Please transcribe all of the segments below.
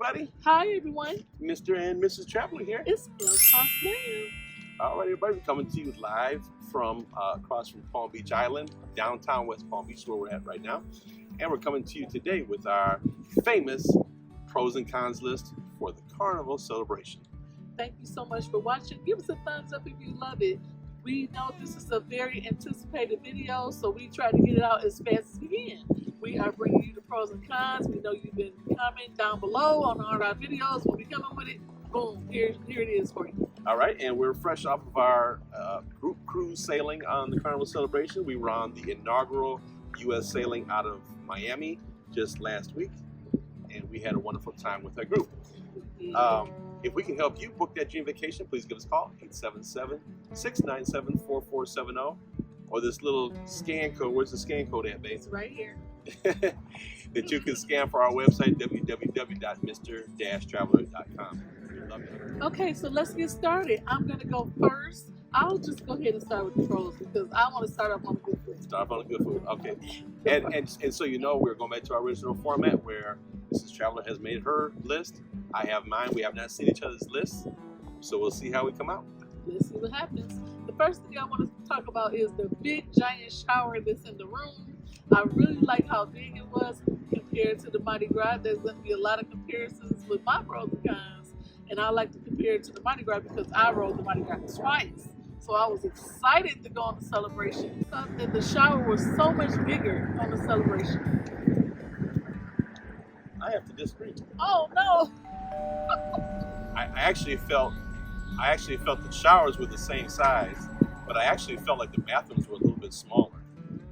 everybody. Hi, everyone. Mr. and Mrs. Traveler here. It's El Cosplay. All right, everybody. We're coming to you live from across from Palm Beach Island, downtown West Palm Beach, where we're at right now. And we're coming to you today with our famous pros and cons list for the Carnival celebration. Thank you so much for watching. Give us a thumbs up if you love it. We know this is a very anticipated video, so we try to get it out as fast as we can. We are bringing you the pros and cons. We know you've been commenting down below on all our videos. When we come up with it, boom, here it is for you. All right, and we're fresh off of our group cruise sailing on the Carnival celebration. We were on the inaugural U.S. sailing out of Miami just last week, and we had a wonderful time with our group. If we can help you book that dream vacation, please give us a call, 877-697-4470, or this little scan code. Where's the scan code at, babe? It's right here. That you can scan for our website, www.mr-traveler.com. Okay, so let's get started. I'm going to go first. I'll just go ahead and start with the pros because I want to start off on the good food. Start off on the good food, okay. And so you know we're going back to our original format where Mrs. Traveler has made her list. I have mine. We have not seen each other's lists, so we'll see how we come out. Let's see what happens. The first thing I want to talk about is the big giant shower that's in the room. I really like how big it was compared to the Mardi Gras. There's going to be a lot of comparisons with my pros and cons, and I like to compare it to the Mardi Gras because I rode the Mardi Gras twice. So I was excited to go on the celebration. I thought that the shower was so much bigger on the celebration. I have to disagree. Oh no! I actually felt the showers were the same size, but I actually felt like the bathrooms were a little bit smaller.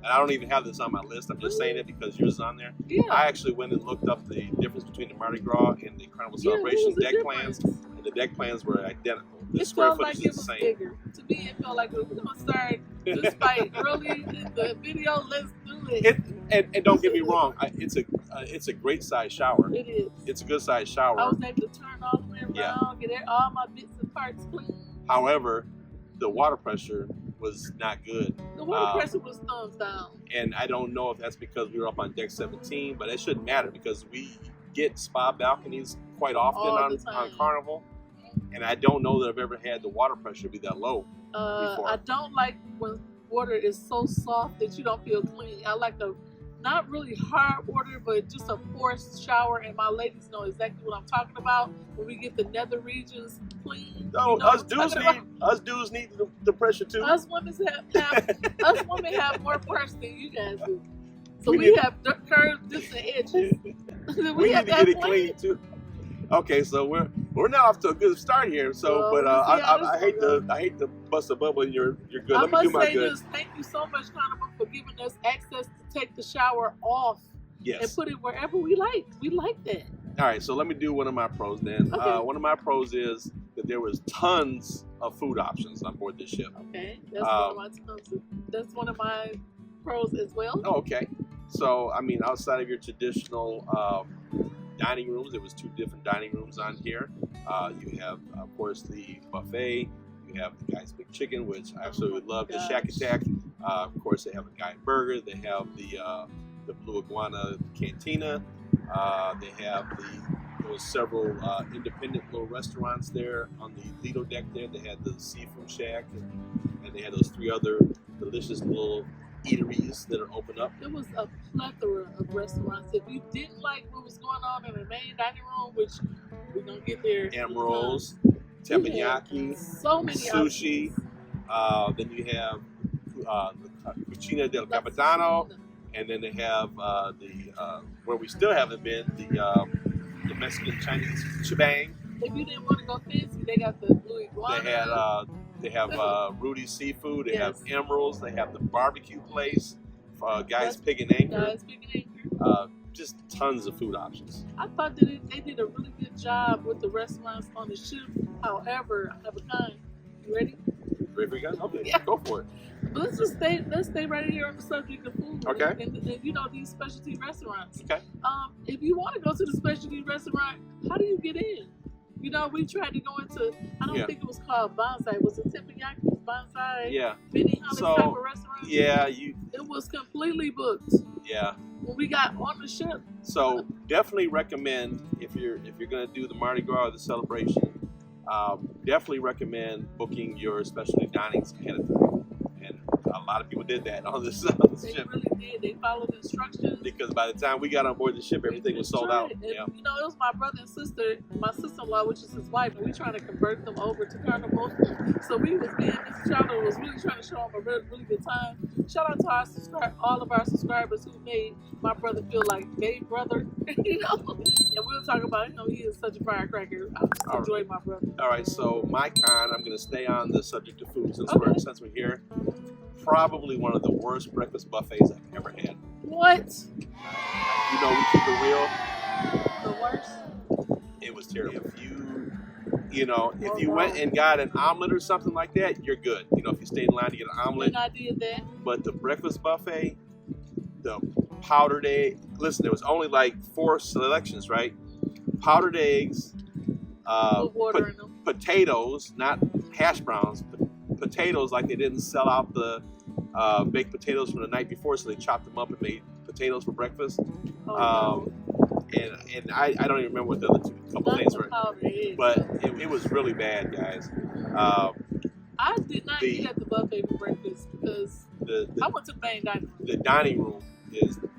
And I don't even have this on my list. I'm just saying it because yours is on there. Yeah. I actually went and looked up the difference between the Mardi Gras and the Carnival celebration deck plans, and the deck plans were identical. The square footage is the same. Bigger. To me, it felt like we're going to start this fight early in the video. Let's do it. And don't get me wrong, it's a great size shower. It is. It's a good size shower. I was able to turn all the way around, get all my bits and parts clean. However, the water pressure was not good. The water pressure was thumbs down. And I don't know if that's because we were up on deck 17, but it shouldn't matter because we get spa balconies quite often on Carnival. And I don't know that I've ever had the water pressure be that low before. I don't like when water is so soft that you don't feel clean. I like the not really hard water, but just a forced shower. And my ladies know exactly what I'm talking about. When we get the nether regions clean. No, you know us dudes need the pressure too. Us women have more pressure than you guys do. So we have curves, dips, and edges. we need to get it clean too. Okay, so we're now off to a good start here. So, but I hate to bust a bubble in your good. I Let me do my good. This, thank you so much, Carnival, for giving us access to take the shower off and put it wherever we like. We like that. All right, so let me do one of my pros then. Okay. One of my pros is that there was tons of food options on board this ship. Okay, that's one of my pros as well. Oh, okay. So I mean, outside of your traditional dining rooms, there was 2 different dining rooms on here. You have, of course, the buffet. You have the Guy's Big Chicken, which I absolutely love. The Shack Attack. Of course, they have a Guy Burger. They have the Blue Iguana Cantina. They have there was several independent little restaurants there on the Lido deck there. They had the Seafood Shack, and they had those 3 other delicious little eateries that are open up. There was a plethora of restaurants. If you didn't like what was going on in the main dining room, which we're gonna get there, Emeralds, teppanyaki, so many sushi. Then you have the Cucina del Capitano, and then they have where we still haven't been, the Mexican Chinese shebang. If you didn't want to go fancy, they got the Blue Iguana. They have Rudy's Seafood. They have Emeralds. They have the barbecue place, Guy's Pig and Anchor. Just tons of food options. I thought that they did a really good job with the restaurants on the ship. However, I have a kind. You ready? Ready for you guys? Okay, yeah. Go for it. But let's stay right here on the subject of food. Okay. And you know, these specialty restaurants. Okay. If you want to go to the specialty restaurant, how do you get in? You know, we tried to go into, I don't think it was called Bonsai. Was it Teppanyaki? Bonsai? Yeah. Benihana's type of restaurant? Yeah. It was completely booked. Yeah. when we got on the ship. So definitely recommend if you're gonna do the Mardi Gras or the celebration, definitely recommend booking your specialty dinings ahead of time. And a lot of people did that on this They ship really did. They followed instructions. because by the time we got on board the ship, everything was sold out. And, Yeah. you know, it was my brother and sister, my sister-in-law, which is his wife, and we trying to convert them over to Carnival. So we was me and Mrs. Traveler was really trying to show them a really good time. Shout out to all of our subscribers who made my brother feel like their brother, you know. And we were talking about, you know, he is such a firecracker. I just enjoy my brother. All right, so my con, I'm going to stay on the subject of food since we're here. Probably one of the worst breakfast buffets I've ever had. What? You know, we keep it real. The worst? It was terrible. If you went and got an omelet or something like that, you're good. You know, if you stayed in line to get an omelet. And I did that. But the breakfast buffet, the powdered egg. Listen, there was only like 4 selections, right? Powdered eggs, Water in them. potatoes, not hash browns, potatoes, like they didn't sell out the baked potatoes from the night before, so they chopped them up and made potatoes for breakfast. No. And I don't even remember what the other couple things were, but it was really bad, guys. I did not eat at the buffet for breakfast because I went to the main dining room. The dining room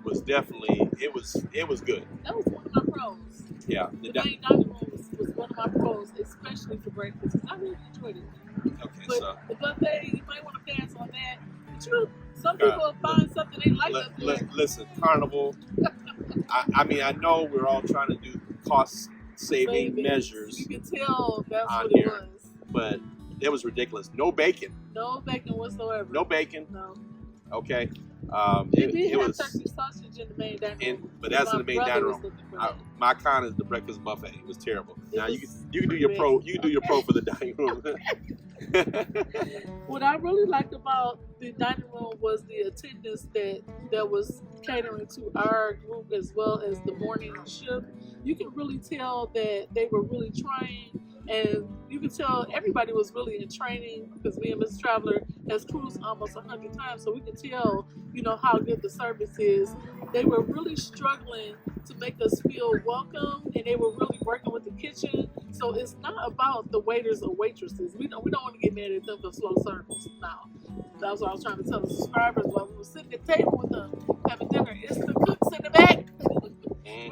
was definitely it was good. That was one of my pros. Yeah, the main dining room was one of my pros, especially for breakfast. I really enjoyed it. Okay, but so the buffet, you might want to pass on that. But some people find something they like up there. Listen, Carnival. I know we're all trying to do cost-saving measures. You can tell that's what here, it was. But it was ridiculous. No bacon. No bacon whatsoever. No bacon. No. Okay. It have turkey sausage in the main dining room. But that's in the main dining room. My con is the breakfast buffet. It was terrible. Now you can do your pro. You can do your pro for the dining room. What I really liked about the dining room was the attendance that was catering to our group as well as the morning shift. You can really tell that they were really trying, and you can tell everybody was really in training because me and Mrs. Traveler has cruised almost 100 times, so we can tell, you know, how good the service is. They were really struggling to make us feel welcome, and they were really working with the kitchen. So it's not about the waiters or waitresses. We don't want to get mad at them for slow service. Now, that's what I was trying to tell the subscribers while we were sitting at the table with them having dinner. It's the cooks in the back.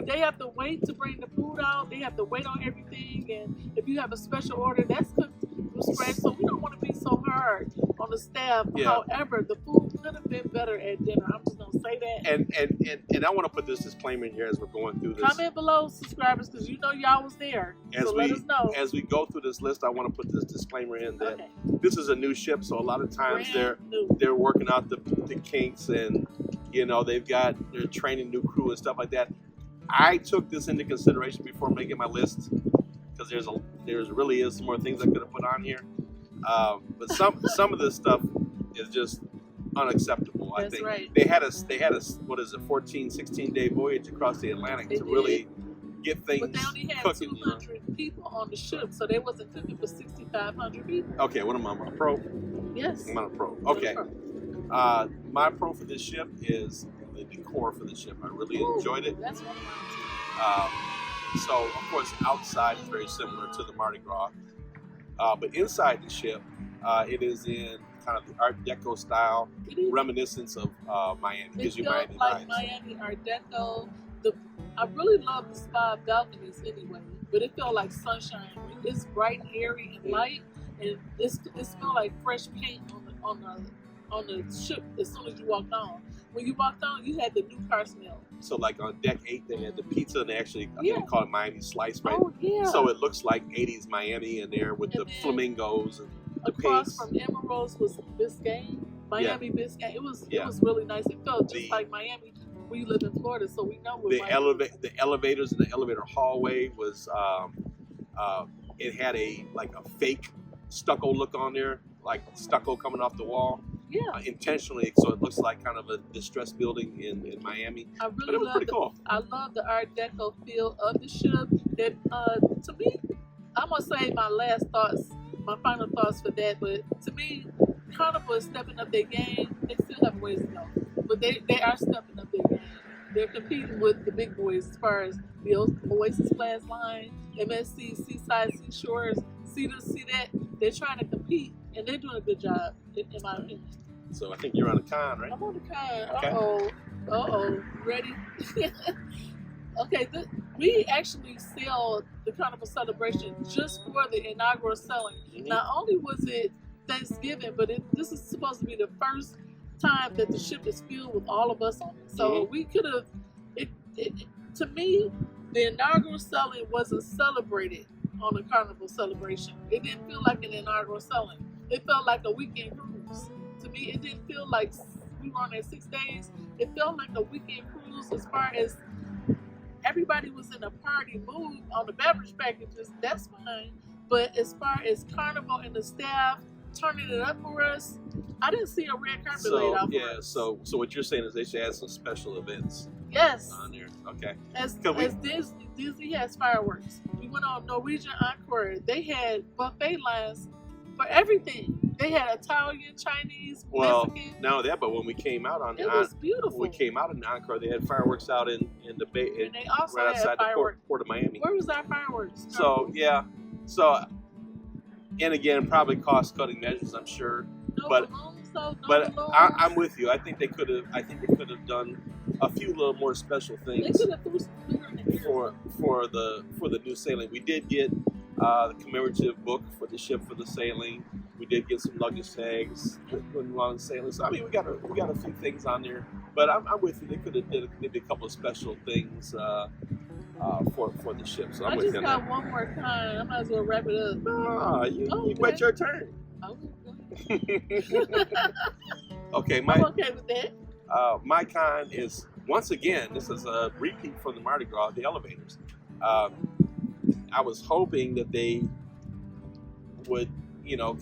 They have to wait to bring the food out. They have to wait on everything. And if you have a special order, that's cooked from scratch. So we don't want to be so hard on the staff. Yeah. However, the food could have been better at dinner. I'm just going to say that. And I want to put this disclaimer in here as we're going through this. Comment below, subscribers, because you know y'all was there. Let us know. As we go through this list, I want to put this disclaimer in that this is a new ship. So a lot of times they're working out the kinks, and, you know, they're training new crew and stuff like that. I took this into consideration before making my list because there's really some more things I could have put on here, but some of this stuff is just unacceptable. That's I think right. they had a what is it, 16 day voyage across the Atlantic to really get things cooking. But they only had 200 people on the ship, so they wasn't cooking for 6,500 people. Okay, what am I, a pro? Yes, I'm not a pro. Okay, my pro for this ship is the decor for the ship. I really enjoyed it. That's one of mine too. So, of course, outside is very similar to the Mardi Gras, but inside the ship, it is in kind of the Art Deco style, reminiscence of Miami. It gives you Miami like vibes. Miami Art Deco. I really love the spa balconies anyway, but it felt like sunshine. It's bright, airy, and light, and it smelled like fresh paint on the ship as soon as you walked on. When you walked on, you had the new car smell. So like on deck 8, they had the pizza, and they actually, I think they call it Miami Slice, right? Oh, yeah. So it looks like 80s Miami in there with the flamingos and the across pinks. from Emeralds was Biscayne, Miami Biscayne. It was really nice. It felt just like Miami. We live in Florida, so we know the elevators in the elevator hallway was it had a fake stucco look on there, like stucco coming off the wall. Yeah, intentionally, so it looks like kind of a distressed building in Miami. But it was pretty cool. I love the Art Deco feel of the ship. That to me, I'm gonna say my final thoughts for that. But to me, Carnival is stepping up their game. They still have a ways to go, but they are stepping up their game. they're competing with the big boys as far as the Oasis Glass Line, MSC, Seaside Seashores, see this, see that. They're trying to compete, and they're doing a good job, in my opinion. So I think you're on a con, right? I'm on the con. Okay. Uh-oh. Ready? Okay, we actually sell the Carnival celebration just for the inaugural selling. Mhm. Not only was it Thanksgiving, but this is supposed to be the first time that the ship is filled with all of us on it. So we could have, to me, the inaugural selling wasn't celebrated on the Carnival celebration. It didn't feel like an inaugural selling. It felt like a weekend cruise. To me, it didn't feel like we were on there 6 days. It felt like a weekend cruise as far as everybody was in a party mood on the beverage packages, that's fine. But as far as Carnival and the staff turning it up for us, I didn't see a red carpet laid out for us. So what you're saying is they should add some special events Yes. on there. Okay. As Disney has fireworks. We went on Norwegian Encore. They had buffet lines for everything. They had Italian, Chinese, Mexican. Not only that, but when we came out on It was beautiful. when we came out in Encore, they had fireworks out in the bay, And they also right had outside the fireworks. port of Miami. Where was our fireworks? So yeah, and again, probably cost-cutting measures, I'm sure. No but- balloons, though, no But balloons. I'm with you. I think they could have done a few little more special They things could have threw some glitter in the air. for the new sailing. We did get the commemorative book for the ship for the sailing. We did get some luggage tags going along the sailing. So I mean, we got a few things on there. But I'm with you. They could have did maybe a couple of special things for the ship. So I'm I with just you. got one more time. I might as well wrap it up. No, you Okay. wait your turn. Oh, go ahead. Okay, I'm okay with that. my con is, once again, this is a repeat from the Mardi Gras, the elevators. I was hoping that they would,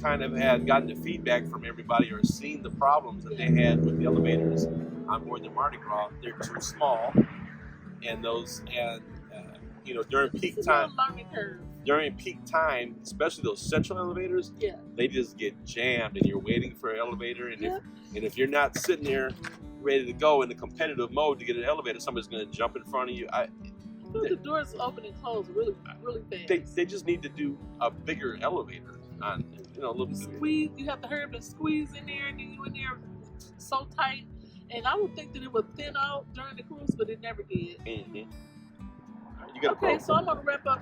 kind of had gotten the feedback from everybody or seen the problems that they had with the elevators on board the Mardi Gras. They're too small, and during peak This is time, a learning curve. during peak time, especially those central elevators, Yeah. they just get jammed, and you're waiting for an elevator, and if you're not sitting there ready to go in the competitive mode to get an elevator, somebody's going to jump in front of you. The doors open and close really, really fast. They just need to do a bigger elevator on, a little bit. Squeeze. You have to hurry up and squeeze in there, and then you in there so tight. And I would think that it would thin out during the cruise, but it never did. Mm-hmm. You got Okay, so I'm gonna wrap up.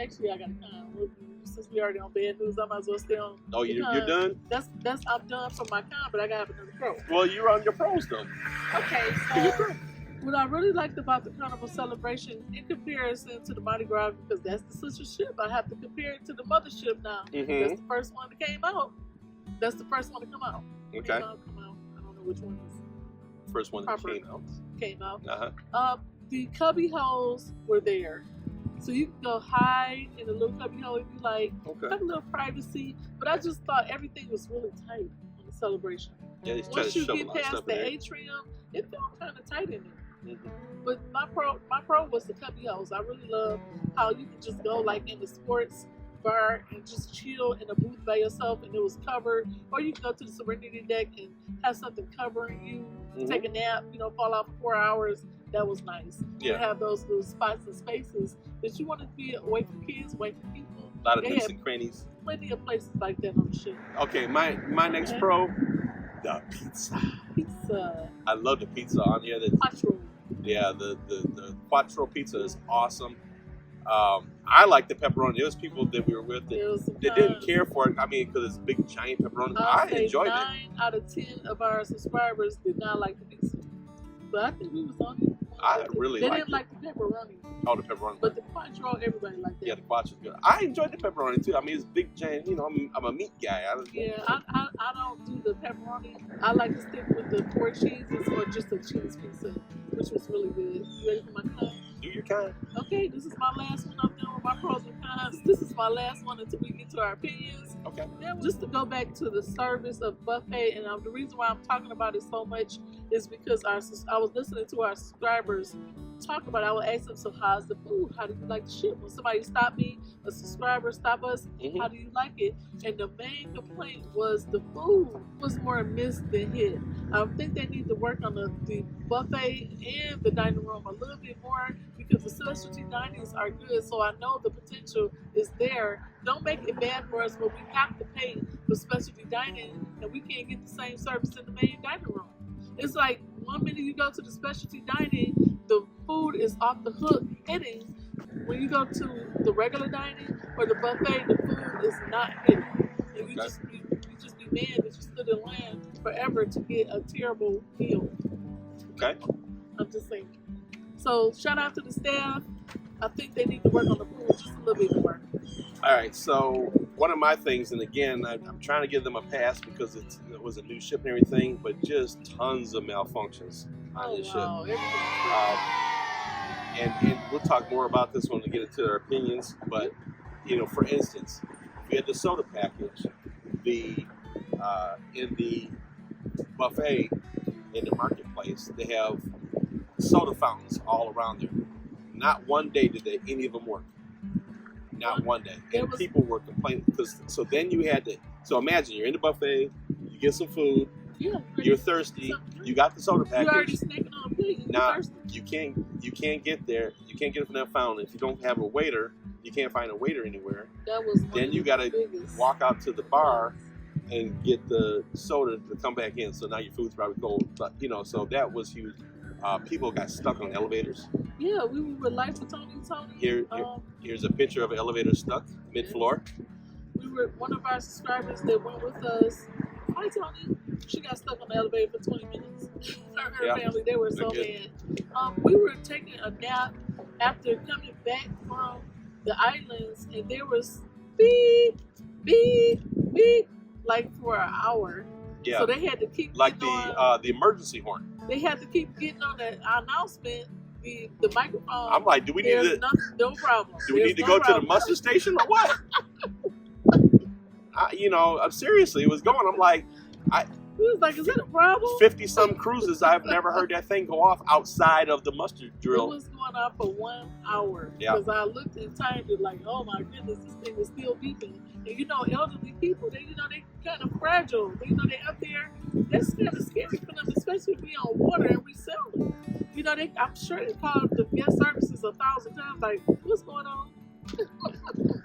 Actually, I got a con. Since we already on bad news, I might as well stay on. Oh, you're done? That's I'm done for my con, but I gotta have another pro. Well, you're on your pros though. Okay, so what I really liked about the Carnival celebration in comparison to the Mardi Gras, because that's the sister ship, I have to compare it to the mothership now. Mm-hmm. That's the first one that came out. That's the first one to come out. Okay. Come out. I don't know which one First one that Proper. came out. came out. Uh-huh. The cubby holes were there. So you can go hide in the little cubby hole if you like. Okay. Have a little privacy. But I just thought everything was really tight on the celebration. Yeah, they try to Once you shove a get lot of past stuff the in there. atrium, it felt kind of tight in there. Mhm. But my pro was the cubby holes. I really love how you can just go like in the sports bar and just chill in a booth by yourself and it was covered. Or you can go to the Serenity deck and have something covering you, Mhm. take a nap, fall out for 4 hours. That was nice. Yeah. You have those little spots and spaces that you want to be away from kids, away from people. A lot of They nooks have and crannies. plenty of places like that on the ship. Okay, my next pro, the pizza. Pizza, I love the pizza on here. quattro. The quattro pizza is awesome. I like the pepperoni. There was people that we were with There was some that didn't care for it. I mean, because it's big giant pepperoni. I say enjoyed it. 9 out of 10 of our subscribers did not like the pizza. But I think we was on it. I really They liked didn't like the pepperoni. Oh, the pepperoni. But the quattro, everybody liked that. Yeah, the quattro is good. I enjoyed the pepperoni too. I mean, it's big giant. I'm a meat guy. I don't do the pepperoni. I like to stick with the 4 cheeses or just a cheese pizza, which was really good. You ready for my con? Do your kind. Okay, this is my last one. I'm done with my pros and cons. This is my last one until we get to our opinions. Okay. Then just to go back to the service of buffet, and the reason why I'm talking about it so much is because I was listening to our subscribers talk about it, I would ask them, so how's the food? How do you like the ship? When somebody stop me, a subscriber stop us, how do you like it? And the main complaint was the food was more missed than hit. I think they need to work on the buffet and the dining room a little bit more, because the specialty dinings are good. So I know the potential is there. Don't make it bad for us, but we have to pay for specialty dining, and we can't get the same service in the main dining room. It's like 1 minute you go to the specialty dining, the food is off the hook hitting. When you go to the regular dining or the buffet, the food is not hitting. And you just be mad that you stood in line forever to get a terrible meal. Okay. I'm just saying. So shout out to the staff. I think they need to work on the food just a little bit more. All right, so one of my things, and again, I'm trying to give them a pass because it was a new ship and everything, but just tons of malfunctions on this ship. And we'll talk more about this when we get into our opinions. But for instance, we had the soda package. In the buffet in the marketplace, they have soda fountains all around there. Not one day did any of them work. Not one day. And people were complaining so then you had to. So imagine you're in the buffet, you get some food, you're thirsty, you got the soda package. You're already snacking on a plate. Now you can't get there. You can't get it from that fountain if you don't have a waiter. You can't find a waiter anywhere. Then you got to walk out to the bar and get the soda to come back in. So now your food's probably cold. But so that was huge. People got stuck on elevators. Yeah, we were with Life with Tony. Here's a picture of an elevator stuck mid-floor. We were one of our subscribers that went with us. Hi, Tony. She got stuck on the elevator for 20 minutes. Her family, they were so mad. We were taking a nap after coming back from the islands, and there was beep, beep, beep, like for an hour. Yeah. So they had to keep like the emergency horn. They had to keep getting on that announcement, the microphone. I'm like, do we need to? No problem. Do we need to go to the muster station or what? Seriously, it was going. I'm like, he was like, is that a problem? 50-some cruises, I've never heard that thing go off outside of the muster drill. It was going off for 1 hour. Because I looked and timed it like, oh my goodness, this thing is still beeping. And elderly people, they kind of fragile. They up there. That's kind of scary for them, especially if we on water and we sell them. I'm sure they called the guest services 1,000 times. Like, what's going on?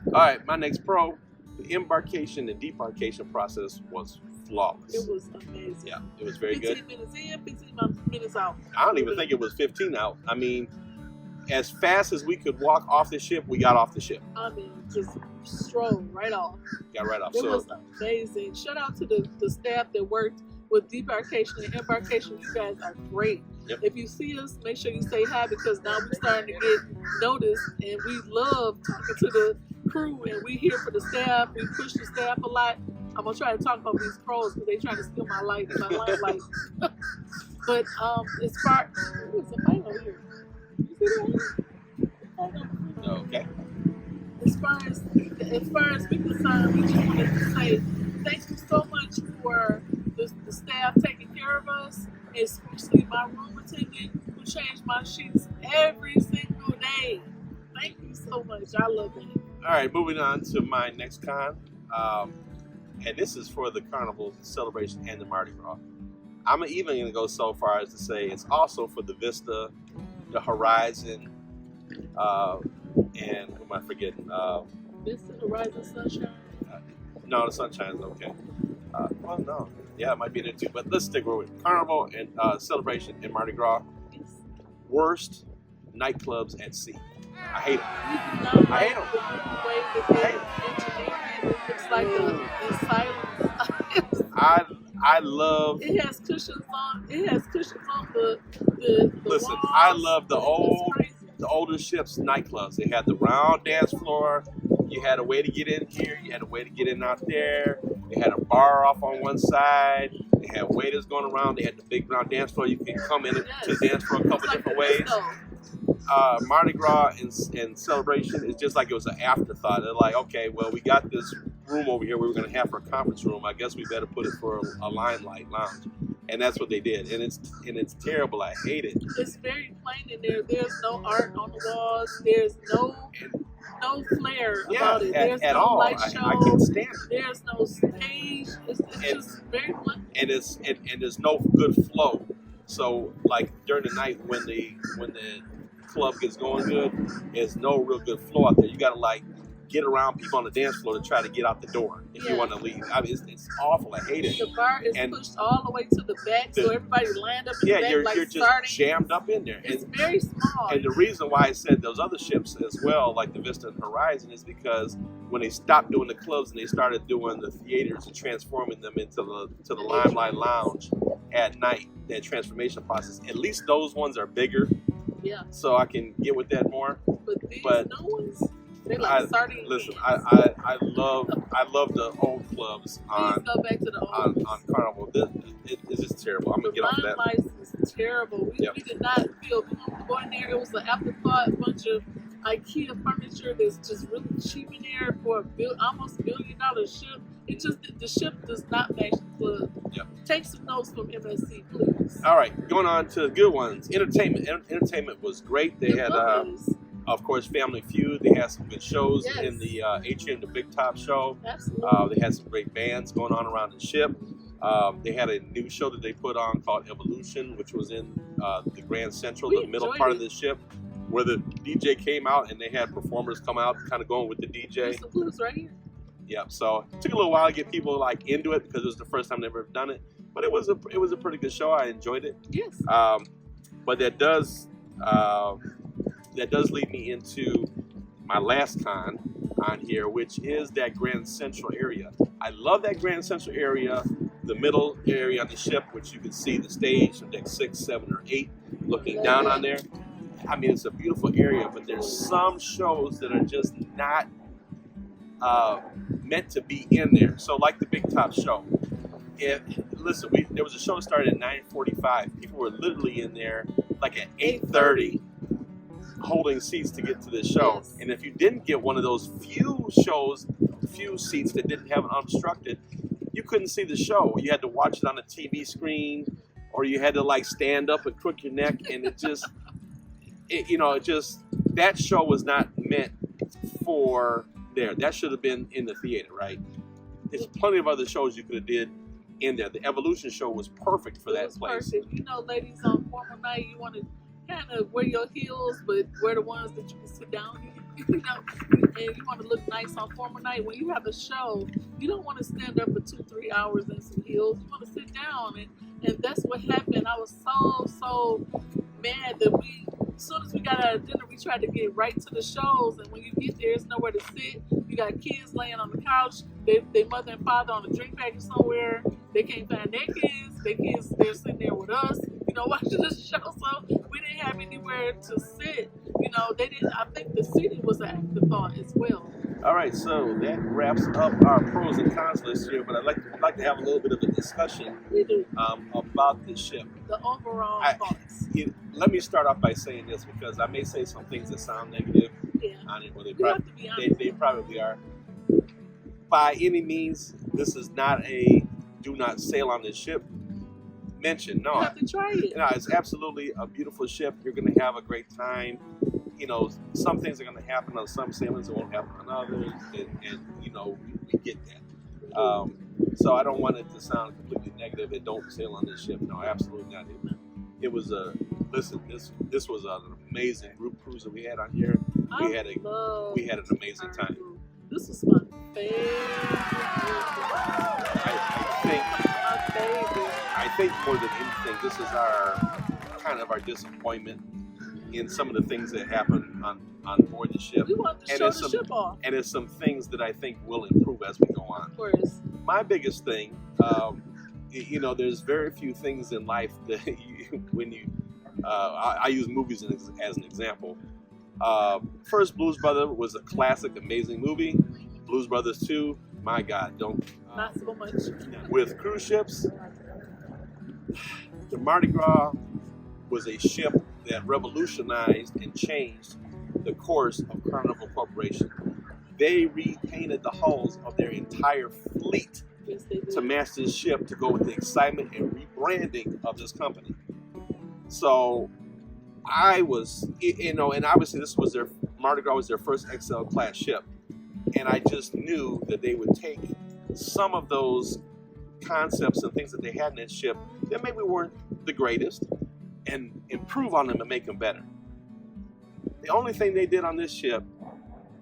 All right, my next pro. The embarkation and debarkation process was flawless. It was amazing. Yeah, it was very 15 good. 15 minutes in, 15 minutes out. I don't even think it was 15 out. I mean, as fast as we could walk off the ship, we got off the ship. I mean, just strolled right off. Got right off. It was amazing. Shout out to the staff that worked with debarkation and embarkation. You guys are great. Yep. If you see us, make sure you say hi, because now we're starting to get noticed, and we love talking to the crew, and we here for the staff. We push the staff a lot. I'm gonna try to talk about these pros because they trying to steal my limelight. But as far there's a fight over here. You see that? Okay. As far as we're concerned, we just wanted to say thank you so much for the staff taking care of us, especially my room attendant who changed my sheets every single day. Thank you so much. I love it. All right, moving on to my next con. And this is for the Carnival celebration and the Mardi Gras. I'm even going to go so far as to say it's also for the Vista, the Horizon, and who am I forgetting? Vista, Horizon, Sunshine? No, the Sunshine's okay. Well, no. Yeah, it might be there too. But let's stick with Carnival and celebration and Mardi Gras. Yes. Worst nightclubs at sea. I hate them. I hate them. It looks like the silence. I love. It has cushions on. It has cushions on the Listen, walls. I love the older ships nightclubs. They had the round dance floor. You had a way to get in here. You had a way to get in out there. They had a bar off on one side. They had waiters going around. They had the big round dance floor. You can come in to dance for a couple different ways. Mardi Gras and celebration is just like it was an afterthought. They're like, okay, well, we got this room over here we were going to have for a conference room. I guess we better put it for a limelight lounge. And that's what they did, and it's terrible. I hate it. It's very plain in there. There's no art on the walls. There's no flair about it. There's at no all. light show. I can't stand it. There's no stage. It's just very plain. And there's no good flow. So like during the night when the club gets going good, there's no real good flow out there. You gotta like get around people on the dance floor to try to get out the door if you want to leave. I mean, it's awful. I hate it. The bar is pushed all the way to the back, so everybody land up in the back you're just jammed up in there. It's very small. And the reason why I said those other ships as well, like the Vista and Horizon, is because when they stopped doing the clubs and they started doing the theaters and transforming them into the Limelight Lounge at night, that transformation process, at least those ones are bigger. Yeah. So I can get with that more. But these new ones, they like sardine listen, cans. I love the old clubs on go back to the old on Carnival. It's just terrible. I'm gonna get off of that. Limelight is terrible. We did not feel going there. It was an afterthought, bunch of IKEA furniture that's just really cheap in there for almost $1 billion ship. It just the ship does not match the club. Yep. Take some notes from MSC, please. All right, going on to the good ones. Entertainment. Entertainment was great. They had, of course, Family Feud. They had some good shows in the Atrium, the Big Top show. Absolutely. They had some great bands going on around the ship. They had a new show that they put on called Evolution, which was in the Grand Central, the middle part of the ship, where the DJ came out and they had performers come out, kind of going with the DJ. There's some blues right here. Yeah, so it took a little while to get people like into it because it was the first time they've ever done it. But it was a pretty good show. I enjoyed it. Yes. But that does lead me into my last con on here, which is that Grand Central area. I love that Grand Central area, the middle area on the ship, which you can see the stage from deck 6, 7, or 8, looking down on there. I mean, it's a beautiful area, but there's some shows that are just not meant to be in there. So like the Big Top show. Listen, there was a show that started at 9:45. People were literally in there like at 8:30 holding seats to get to this show. Yes. And if you didn't get one of those few seats that didn't have it unobstructed, you couldn't see the show. You had to watch it on a TV screen, or you had to like stand up and crook your neck, and that show was not meant for there. That should have been in the theater, right? There's plenty of other shows you could have did in there. The Evolution show was perfect for that place. Perfect. You know, ladies, on formal night, you want to kind of wear your heels, but wear the ones that you can sit down in. You know, and you want to look nice on formal night. When you have a show, you don't want to stand up for 2-3 hours in some heels. You want to sit down, and that's what happened. I was so mad that as soon as we got out of dinner, we tried to get right to the shows, and when you get there, there's nowhere to sit. You got kids laying on the couch, their mother and father on a drink package somewhere. They can't find their kids, they're sitting there with us, watching the show, so we didn't have anywhere to sit. I think the seating was an afterthought as well. All right, so that wraps up our pros and cons list here, but I'd like to have a little bit of a discussion about this ship. The overall thoughts. Let me start off by saying this, because I may say some things that sound negative on it, but they probably are. By any means, this is not a do not sail on this ship mention. No, you have to try it. It's absolutely a beautiful ship. You're going to have a great time. Some things are going to happen on some sailings that won't happen on others, and we get that. So I don't want it to sound completely negative and don't sail on this ship. No, absolutely not. It was this was an amazing group cruise that we had on here. We had an amazing time. This was my favorite. I think more than anything, this is our disappointment in some of the things that happen on board the ship. We want to show the ship off. And it's some things that I think will improve as we go on. Of course. My biggest thing, there's very few things in life that I use movies as an example. First Blues Brothers was a classic, amazing movie. Blues Brothers 2, my God, not so much. With cruise ships, the Mardi Gras was a ship that revolutionized and changed the course of Carnival Corporation. They repainted the hulls of their entire fleet Yes, they to did. match this ship to go with the excitement and rebranding of this company. So I was, and obviously this was their Mardi Gras was their first XL class ship, and I just knew that they would take some of those concepts and things that they had in that ship that maybe weren't the greatest and improve on them and make them better. The only thing they did on this ship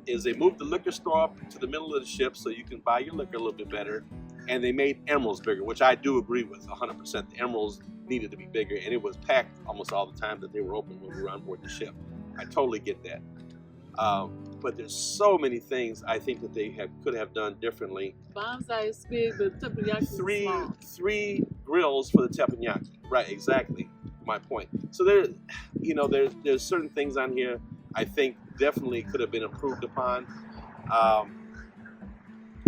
is they moved the liquor store up to the middle of the ship so you can buy your liquor a little bit better, and they made emeralds bigger, which I do agree with 100%. The emeralds needed to be bigger, and it was packed almost all the time that they were open when we were on board the ship. I totally get that. But there's so many things I think that they could have done differently. Bonsai is big, but teppanyaki is small. Three grills for the teppanyaki. Right, exactly my point. So there's certain things on here I think definitely could have been improved upon.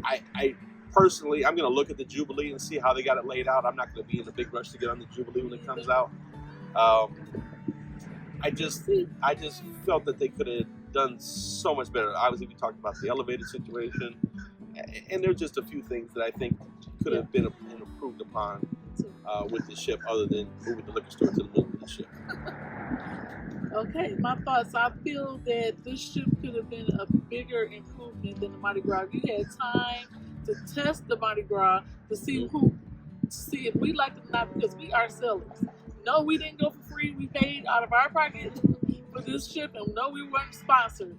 I personally, I'm going to look at the Jubilee and see how they got it laid out. I'm not going to be in a big rush to get on the Jubilee when it comes out. I just felt that they could have done so much better. Obviously, we talked about the elevator situation, and there's just a few things that I think could have been improved upon with the ship, other than moving the liquor store to the middle of the ship. Okay, my thoughts. I feel that this ship could have been a bigger improvement than the Mardi Gras. You had time to test the Mardi Gras to see if we liked it or not, because we are sellers. No, we didn't go for free. We paid out of our pocket for this ship, and no, we weren't sponsored.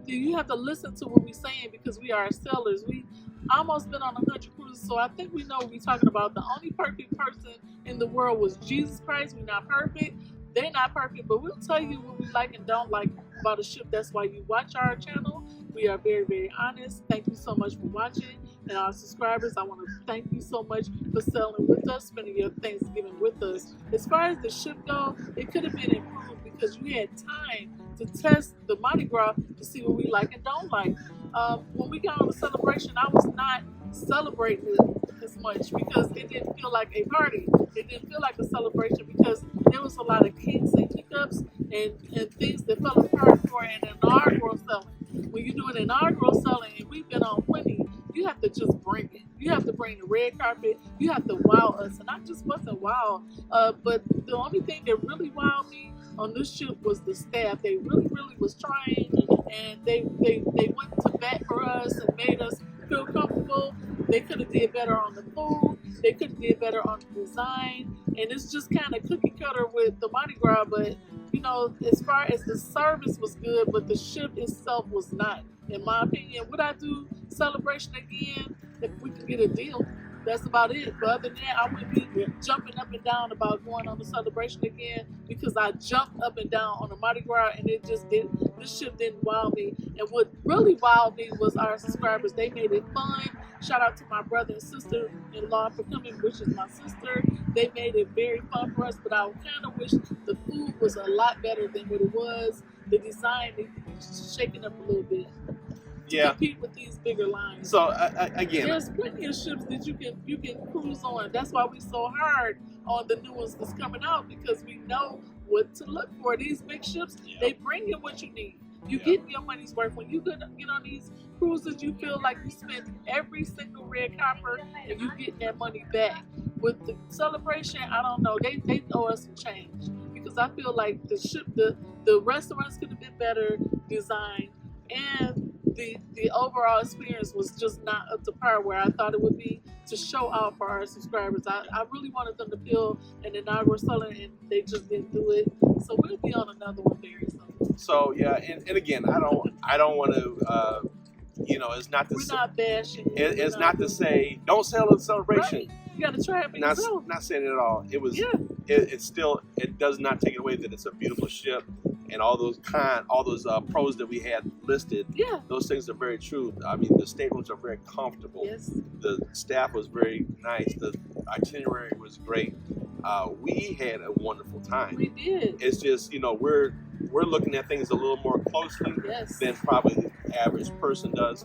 You have to listen to what we're saying, because we are sellers. We almost been on 100 cruises, so I think we know what we're talking about. The only perfect person in the world was Jesus Christ. We're not perfect. They're not perfect, but we'll tell you what we like and don't like about a ship. That's why you watch our channel. We are very, very honest. Thank you so much for watching. And our subscribers, I want to thank you so much for selling with us, spending your Thanksgiving with us. As far as the ship goes, it could have been improved because you had time to test the Mardi Gras to see what we like and don't like. When we got on the celebration, I was not celebrating it as much because it didn't feel like a party. It didn't feel like a celebration because there was a lot of kinks and hiccups and things that fell apart for an inaugural selling. When you're doing an inaugural selling, and we've been on plenty, you have to just bring it. You have to bring the red carpet. You have to wow us. And I just wasn't wild. But the only thing that really wowed me on this ship was the staff. They really, really was trying, and they went to bat for us and made us feel comfortable. They could have did better on the food. They could have did better on the design. And it's just kind of cookie cutter with the Mardi Gras. But, you know, as far as the service was good, but the ship itself was not, in my opinion. Would I do celebration again if we could get a deal? That's about it. But other than that, I wouldn't be jumping up and down about going on the celebration again, because I jumped up and down on the Mardi Gras, and this ship didn't wow me. And what really wowed me was our subscribers. They made it fun. Shout out to my brother and sister-in-law for coming, which is my sister. They made it very fun for us, but I kind of wish the food was a lot better than what it was. The design needed to be shaken up a little bit. To compete with these bigger lines. So again, there's plenty of ships that you can cruise on. That's why we so hard on the new ones that's coming out, because we know what to look for. These big ships, they bring you what you need. You get your money's worth. When you get on these cruises, you feel like you spent every single red copper and you get that money back. With the celebration, I don't know. They owe us some change, because I feel like the ship, the restaurants could have been better designed, and the overall experience was just not up to par where I thought it would be to show out for our subscribers. I really wanted them to feel an inaugural selling, and they just didn't do it. So we'll be on another one very soon. So yeah, and again, I don't want to, it's not to we're not bashing. It's not to say don't sell at the celebration. Right. You got to try it for yourself. Not saying it at all. It was. It's still. It does not take away that it's a beautiful ship. And all those pros that we had listed, those things are very true. I mean, the staterooms are very comfortable. Yes. The staff was very nice. The itinerary was great. We had a wonderful time. We did. It's just, we're looking at things a little more closely than probably the average person does.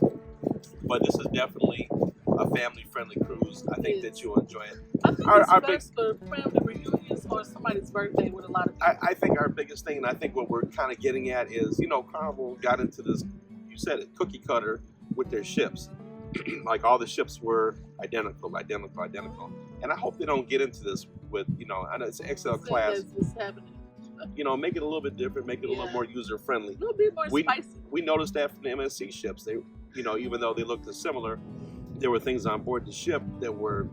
But this is definitely a family-friendly cruise. I think that you'll enjoy it. I think it's best for family reunions or somebody's birthday with a lot of people. I think our biggest thing, and I think what we're kind of getting at is, Carnival got into this, you said it, cookie cutter with their ships. like all the ships were identical. And I hope they don't get into this with, I know it's an XL class. That's what's happening. Make it a little bit different, make it a little more user friendly. A little bit more spicy. We noticed that from the MSC ships. They, even though they looked similar, there were things on board the ship that were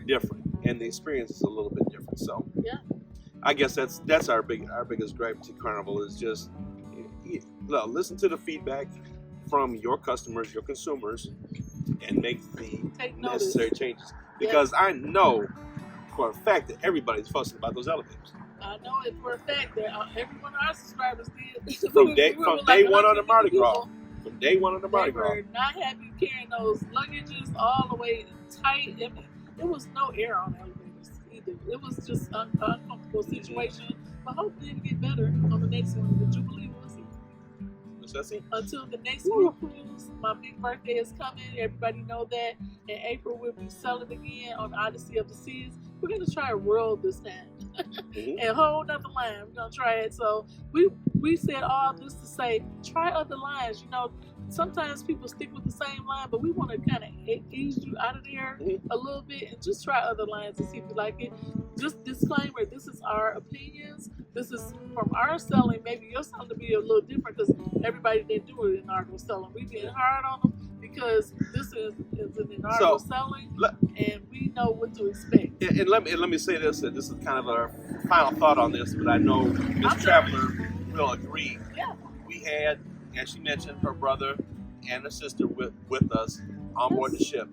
different, and the experience is a little bit different. So yeah, I guess that's our biggest gripe to Carnival is just listen to the feedback from your customers, your consumers, and make the necessary changes. Because I know for a fact that everybody's fussing about those elevators. I know it for a fact that every one of our subscribers did. From day one on the Mardi Gras. From day one on the Mardi Gras. They were not happy carrying those luggages all the way tight. I mean, there was no air on elevators either. It was just an uncomfortable situation. But hopefully it'll get better on the next one. The Jubilee will see. Until the next cruise, my big birthday is coming. Everybody know that. In April, we'll be selling again on Odyssey of the Seas. We're going to try a world this time. And a whole nother line. We're going to try it. So we said all this to say, try other lines. Sometimes people stick with the same line, but we want to kind of ease you out of there a little bit and just try other lines and see if you like it. Just disclaimer, this is our opinions. This is from our selling. Maybe your selling to be a little different because everybody didn't do it in our selling. We being hard on them because this is an inaugural selling, and we know what to expect. And let me say this, and this is kind of our final thought on this, but I know Miss Traveler will agree. Yeah. We had, as she mentioned, her brother and her sister with us on board the ship.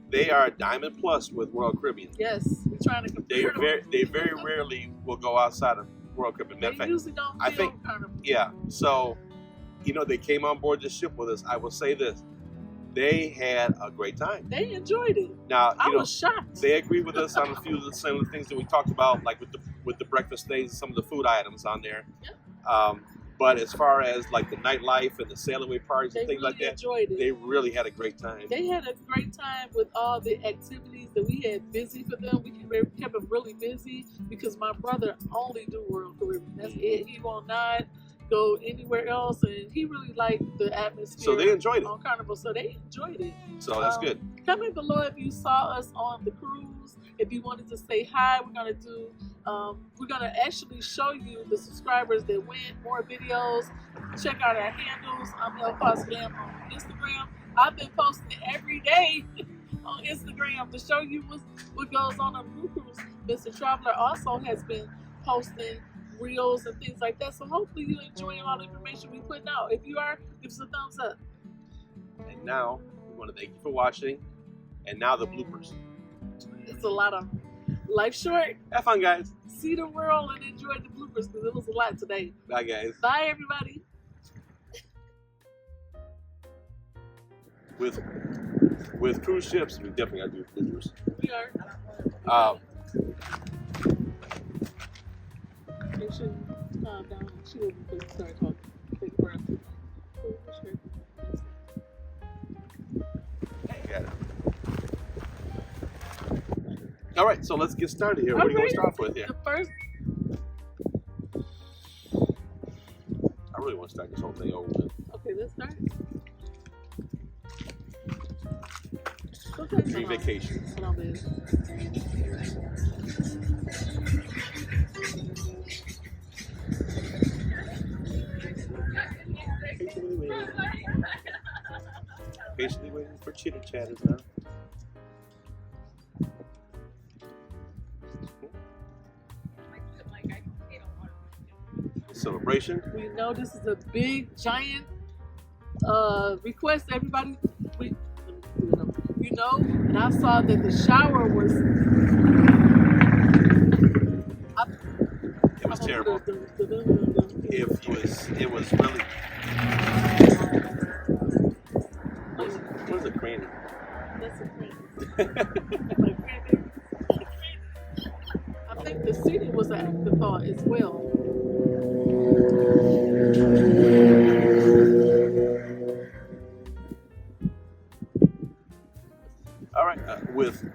They are Diamond Plus with Royal Caribbean. Yes, we're trying to compare They very rarely will go outside of Royal Caribbean. They usually don't feel Carnival. Yeah, so, they came on board the ship with us. I will say this. They had a great time. They enjoyed it. Now, I was shocked. They agreed with us on a few of the same things that we talked about, like with the breakfast days, some of the food items on there. Yeah. But as far as like the nightlife and the sail away parties and things like that, enjoyed it. They really had a great time. They had a great time with all the activities that we had busy for them. We kept them really busy because my brother only do Royal Caribbean. That's it. He will not go anywhere else, and he really liked the atmosphere. So they enjoyed it on Carnival. So they enjoyed it. So that's good. Comment below if you saw us on the cruise. If you wanted to say hi, we're gonna actually show you the subscribers that went, more videos. Check out our handles. I'm El Paz Glam on Instagram. I've been posting every day on Instagram to show you what goes on the cruise. Mr. Traveler also has been posting reels and things like that. So hopefully you're enjoying all the information we're putting out. If you are, give us a thumbs up. And now we want to thank you for watching. And now the bloopers. It's a lot of life short. Have fun, guys. See the world and enjoy the bloopers because it was a lot today. Bye, guys. Bye, everybody. With cruise ships, we definitely gotta do bloopers. We are. Make sure you calm down. She doesn't start talking. Take a breath. Got it. All right, so let's get started here. What are you going to start with here? The first. I really want to start this whole thing over with. Okay, let's start. Dream vacation. Patiently waiting for chitter chatters now. Celebration. We know this is a big, giant request. Everybody, and I saw that the shower was. It was terrible. It was really. What is a cranny? That's a cranny. I think the seating was an afterthought as well. All right, with